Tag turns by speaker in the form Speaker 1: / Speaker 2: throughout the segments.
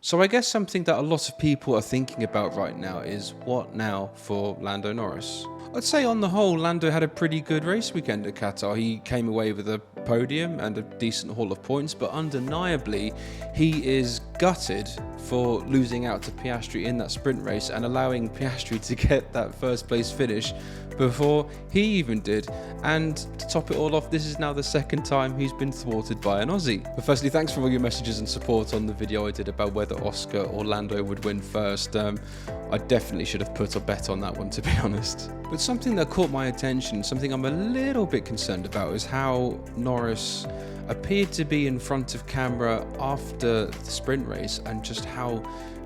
Speaker 1: So I guess something that a lot of people are thinking about right now is what now for Lando Norris? I'd say on the whole, Lando had a pretty good race weekend at Qatar. He came away with a podium and a decent haul of points, but undeniably, he is gutted for losing out to Piastri in that sprint race and allowing Piastri to get that first place finish before he even did. And to top it all off, this is now the second time he's been thwarted by an Aussie. But firstly, thanks for all your messages and support on the video I did about whether Oscar or Lando would win first. I definitely should have put a bet on that one, to be honest. But something that caught my attention, something I'm a little bit concerned about, is how Norris appeared to be in front of camera after the sprint race and just how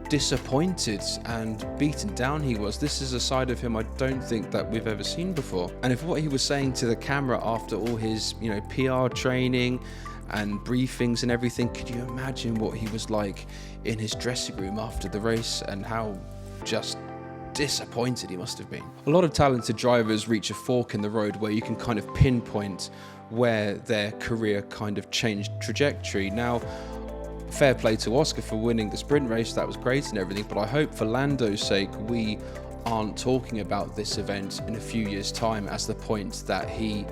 Speaker 1: disappointed and beaten down he was. This is a side of him I don't think that we've ever seen before. And if what he was saying to the camera after all his, PR training and briefings and everything, could you imagine what he was like in his dressing room after the race and how just disappointed he must have been. A lot of talented drivers reach a fork in the road where you can kind of pinpoint where their career kind of changed trajectory. Now, fair play to Oscar for winning the sprint race, that was great and everything, but I hope for Lando's sake we aren't talking about this event in a few years' time as the point that he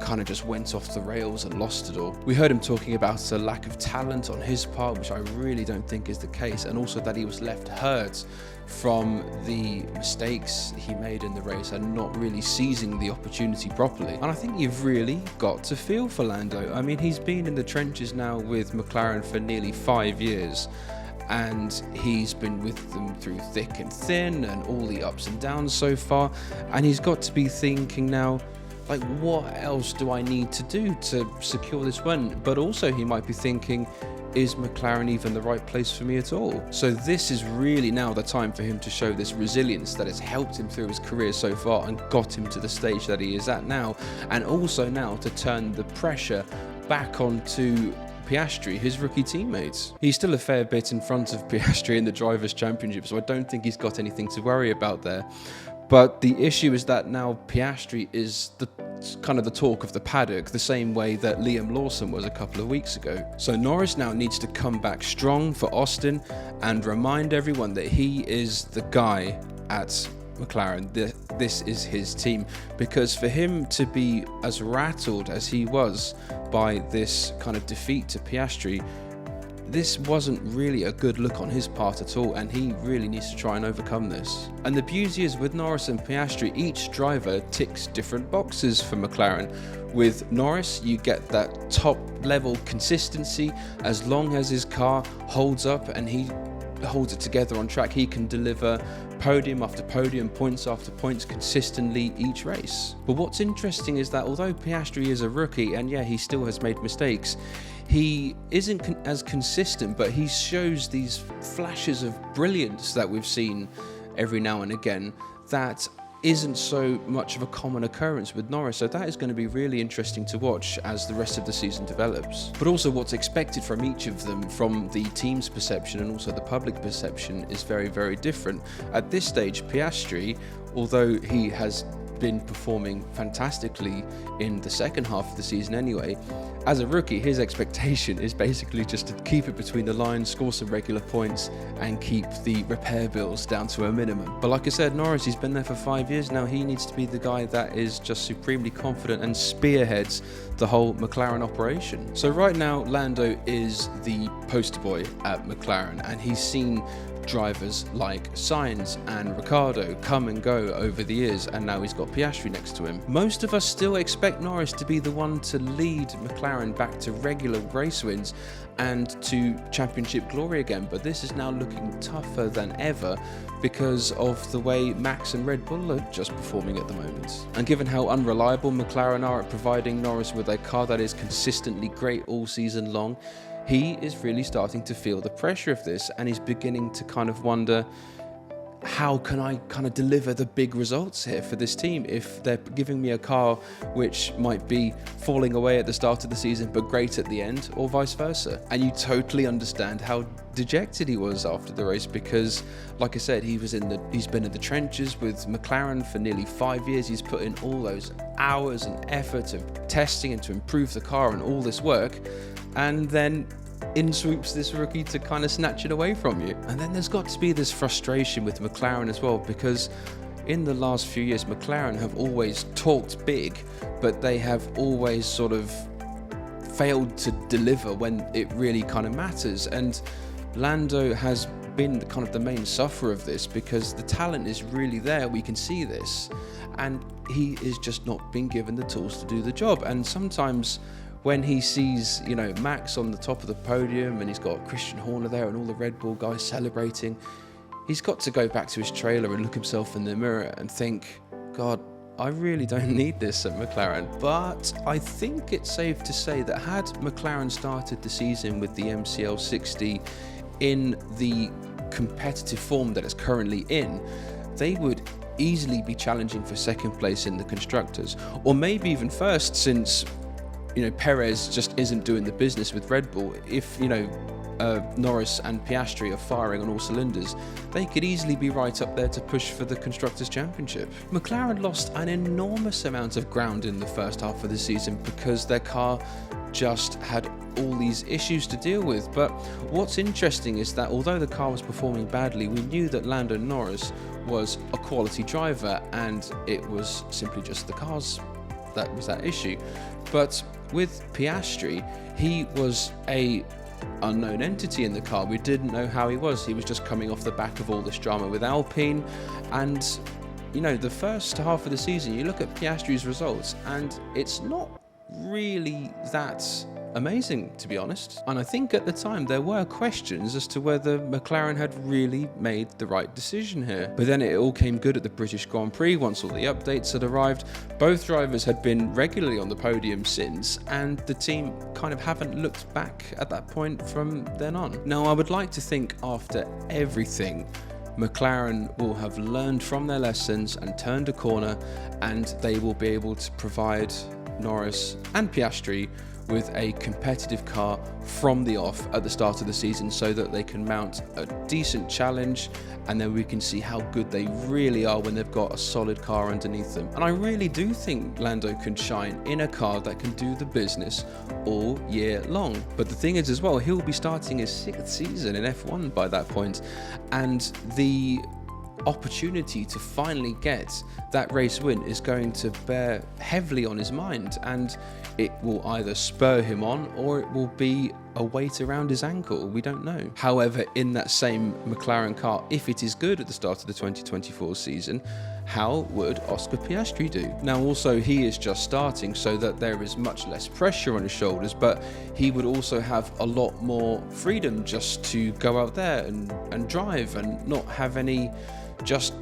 Speaker 1: kind of just went off the rails and lost it all. We heard him talking about a lack of talent on his part, which I really don't think is the case, and also that he was left hurt from the mistakes he made in the race and not really seizing the opportunity properly. And I think you've really got to feel for Lando. I mean, he's been in the trenches now with McLaren for nearly 5 years, and he's been with them through thick and thin and all the ups and downs so far, and he's got to be thinking now, like, what else do I need to do to secure this win? But also he might be thinking, is McLaren even the right place for me at all? So this is really now the time for him to show this resilience that has helped him through his career so far and got him to the stage that he is at now, and also now to turn the pressure back onto Piastri, his rookie teammates. He's still a fair bit in front of Piastri in the Drivers' Championship, so I don't think he's got anything to worry about there. But the issue is that now Piastri is the kind of the talk of the paddock, the same way that Liam Lawson was a couple of weeks ago. So Norris now needs to come back strong for Austin and remind everyone that he is the guy at McLaren. This is his team, because for him to be as rattled as he was by this kind of defeat to Piastri, this wasn't really a good look on his part at all, and he really needs to try and overcome this. And the beauty is, with Norris and Piastri, each driver ticks different boxes for McLaren. With Norris, you get that top level consistency. As long as his car holds up and he holds it together on track, he can deliver podium after podium, points after points consistently each race. But what's interesting is that although Piastri is a rookie, and yeah, he still has made mistakes, he isn't as consistent, but he shows these flashes of brilliance that we've seen every now and again that isn't so much of a common occurrence with Norris. So that is going to be really interesting to watch as the rest of the season develops. But also what's expected from each of them, from the team's perception and also the public perception, is very, very different. At this stage, Piastri, although he has been performing fantastically in the second half of the season anyway, as a rookie, his expectation is basically just to keep it between the lines, score some regular points, and keep the repair bills down to a minimum. But like I said, Norris, he's been there for 5 years now. He needs to be the guy that is just supremely confident and spearheads the whole McLaren operation. So right now, Lando is the poster boy at McLaren, and he's seen drivers like Sainz and Ricciardo come and go over the years, and now he's got Piastri next to him. Most of us still expect Norris to be the one to lead McLaren back to regular race wins and to championship glory again, but this is now looking tougher than ever because of the way Max and Red Bull are just performing at the moment. And given how unreliable McLaren are at providing Norris with a car that is consistently great all season long, he is really starting to feel the pressure of this, and he's beginning to kind of wonder, how can I kind of deliver the big results here for this team if they're giving me a car which might be falling away at the start of the season but great at the end, or vice versa? And you totally understand how dejected he was after the race, because like I said, he's been in the trenches with McLaren for nearly 5 years. He's put in all those hours and effort of testing and to improve the car and all this work, and then in swoops this rookie to kind of snatch it away from you. And then there's got to be this frustration with McLaren as well, because in the last few years, McLaren have always talked big, but they have always sort of failed to deliver when it really kind of matters. And Lando has been kind of the main sufferer of this, because the talent is really there, we can see this, and he is just not being given the tools to do the job. And sometimes when he sees, you know, Max on the top of the podium and he's got Christian Horner there and all the Red Bull guys celebrating, he's got to go back to his trailer and look himself in the mirror and think, God, I really don't need this at McLaren. But I think it's safe to say that had McLaren started the season with the MCL 60 in the competitive form that it's currently in, they would easily be challenging for second place in the constructors, or maybe even first, since, you know, Perez just isn't doing the business with Red Bull. If, you know, Norris and Piastri are firing on all cylinders, they could easily be right up there to push for the Constructors' Championship. McLaren lost an enormous amount of ground in the first half of the season because their car just had all these issues to deal with. But what's interesting is that although the car was performing badly, we knew that Lando Norris was a quality driver, and it was simply just the cars that was that issue. But with Piastri, he was a unknown entity in the car. We didn't know how he was. He was just coming off the back of all this drama with Alpine, and you know, the first half of the season, you look at Piastri's results and it's not really that amazing, to be honest. And I think at the time there were questions as to whether McLaren had really made the right decision here. But then it all came good at the British Grand Prix once all the updates had arrived. Both drivers had been regularly on the podium since, and the team kind of haven't looked back at that point from then on. Now, I would like to think after everything, McLaren will have learned from their lessons and turned a corner, and they will be able to provide Norris and Piastri with a competitive car from the off at the start of the season, so that they can mount a decent challenge, and then we can see how good they really are when they've got a solid car underneath them. And I really do think Lando can shine in a car that can do the business all year long. But the thing is as well, he'll be starting his 6th season in F1 by that point, and the opportunity to finally get that race win is going to bear heavily on his mind, and it will either spur him on or it will be a weight around his ankle. We don't know. However, in that same McLaren car, if it is good at the start of the 2024 season, how would Oscar Piastri do? Now, also, he is just starting, so that there is much less pressure on his shoulders, but he would also have a lot more freedom just to go out there and drive and not have any just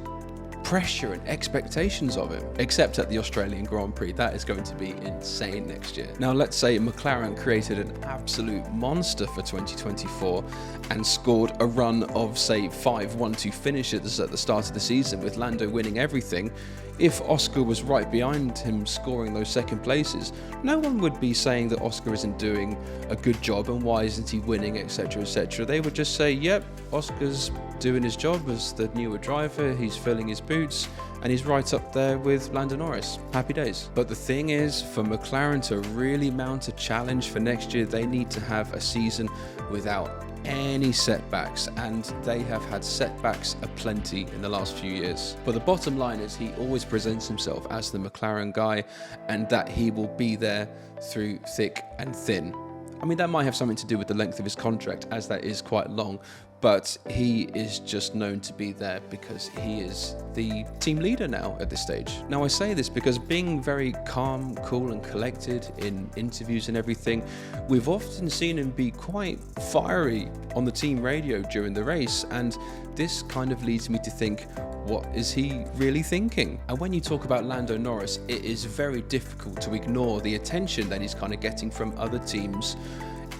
Speaker 1: pressure and expectations of him, except at the Australian Grand Prix. That is going to be insane next year. Now, let's say McLaren created an absolute monster for 2024 and scored a run of, say, 5-1-2 finishes at the start of the season, with Lando winning everything. If Oscar was right behind him scoring those second places, no one would be saying that Oscar isn't doing a good job and why isn't he winning, etc, etc. They would just say, yep, Oscar's doing his job as the newer driver, he's filling his boots, and he's right up there with Lando Norris. Happy days. But the thing is, for McLaren to really mount a challenge for next year, they need to have a season without any setbacks, and they have had setbacks aplenty in the last few years. But the bottom line is, he always presents himself as the McLaren guy, and that he will be there through thick and thin. I mean, that might have something to do with the length of his contract, as that is quite long, but he is just known to be there because he is the team leader now at this stage. Now, I say this because being very calm, cool and collected in interviews and everything, we've often seen him be quite fiery on the team radio during the race, and this kind of leads me to think, what is he really thinking? And when you talk about Lando Norris, it is very difficult to ignore the attention that he's kind of getting from other teams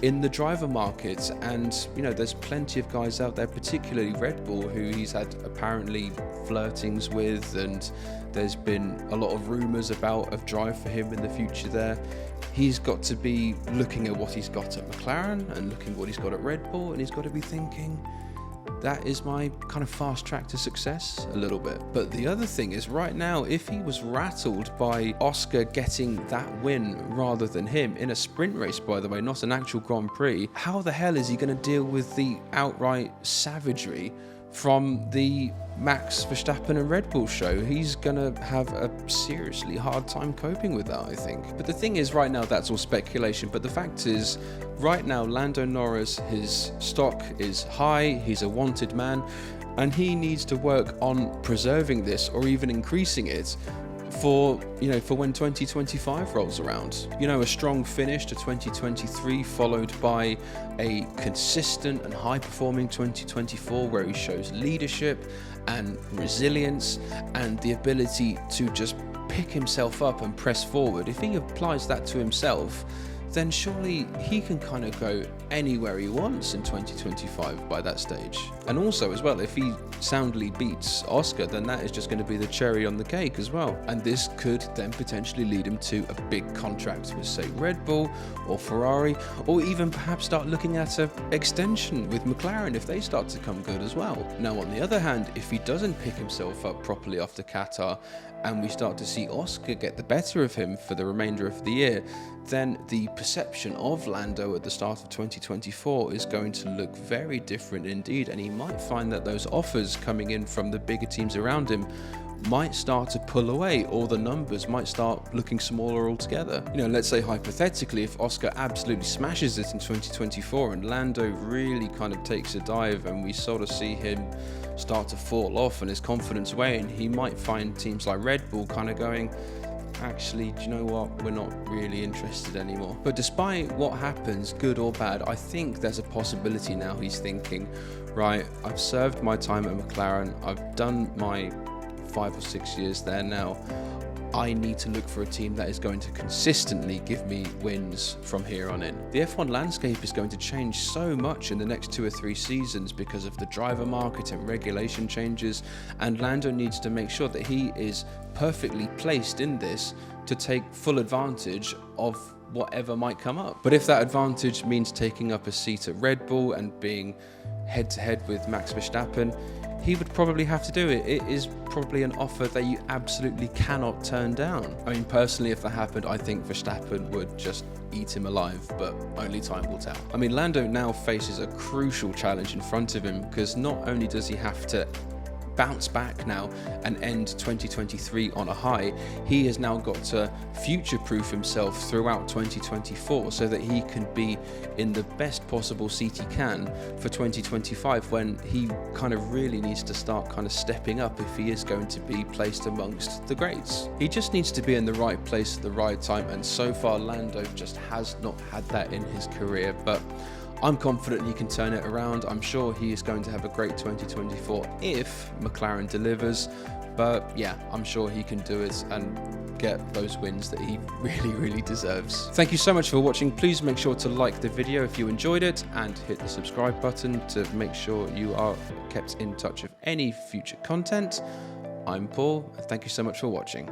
Speaker 1: in the driver market. And you know, there's plenty of guys out there, particularly Red Bull, who he's had apparently flirtings with, and there's been a lot of rumours about a drive for him in the future there. He's got to be looking at what he's got at McLaren and looking at what he's got at Red Bull, and he's got to be thinking, that is my kind of fast track to success a little bit. But the other thing is, right now, if he was rattled by Oscar getting that win rather than him in a sprint race, by the way, not an actual Grand Prix, how the hell is he going to deal with the outright savagery from the Max Verstappen and Red Bull show? He's gonna have a seriously hard time coping with that, I think. But the thing is, right now, that's all speculation. But the fact is, right now, Lando Norris, his stock is high, he's a wanted man, and he needs to work on preserving this or even increasing it for when 2025 rolls around. A strong finish to 2023 followed by a consistent and high-performing 2024 where he shows leadership and resilience and the ability to just pick himself up and press forward. If he applies that to himself, then surely he can kind of go anywhere he wants in 2025 by that stage. And also as well, if he soundly beats Oscar, then that is just going to be the cherry on the cake as well. And this could then potentially lead him to a big contract with, say, Red Bull or Ferrari, or even perhaps start looking at an extension with McLaren if they start to come good as well. Now, on the other hand, if he doesn't pick himself up properly after Qatar, and we start to see Oscar get the better of him for the remainder of the year, then the perception of Lando at the start of 2024 is going to look very different indeed, and he might find that those offers coming in from the bigger teams around him might start to pull away, or the numbers might start looking smaller altogether. Let's say hypothetically, if Oscar absolutely smashes it in 2024 and Lando really kind of takes a dive and we sort of see him start to fall off and his confidence wane, he might find teams like Red Bull kind of going, actually, do you know what, we're not really interested anymore. But despite what happens, good or bad, I think there's a possibility now he's thinking, right, I've served my time at McLaren, I've done my 5 or 6 years there now, I need to look for a team that is going to consistently give me wins from here on in. The F1 landscape is going to change so much in the next 2 or 3 seasons because of the driver market and regulation changes, and Lando needs to make sure that he is perfectly placed in this to take full advantage of whatever might come up. But if that advantage means taking up a seat at Red Bull and being head-to-head with Max Verstappen, he would probably have to do it. It is probably an offer that you absolutely cannot turn down. I mean, personally, if that happened, I think Verstappen would just eat him alive, but only time will tell. I mean, Lando now faces a crucial challenge in front of him, because not only does he have to bounce back now and end 2023 on a high, he has now got to future-proof himself throughout 2024 so that he can be in the best possible seat he can for 2025, when he kind of really needs to start kind of stepping up if he is going to be placed amongst the greats. He just needs to be in the right place at the right time, and so far Lando just has not had that in his career, but I'm confident he can turn it around. I'm sure he is going to have a great 2024 if McLaren delivers. But yeah, I'm sure he can do it and get those wins that he really deserves. Thank you so much for watching. Please make sure to like the video if you enjoyed it, and hit the subscribe button to make sure you are kept in touch with any future content. I'm Paul, and thank you so much for watching.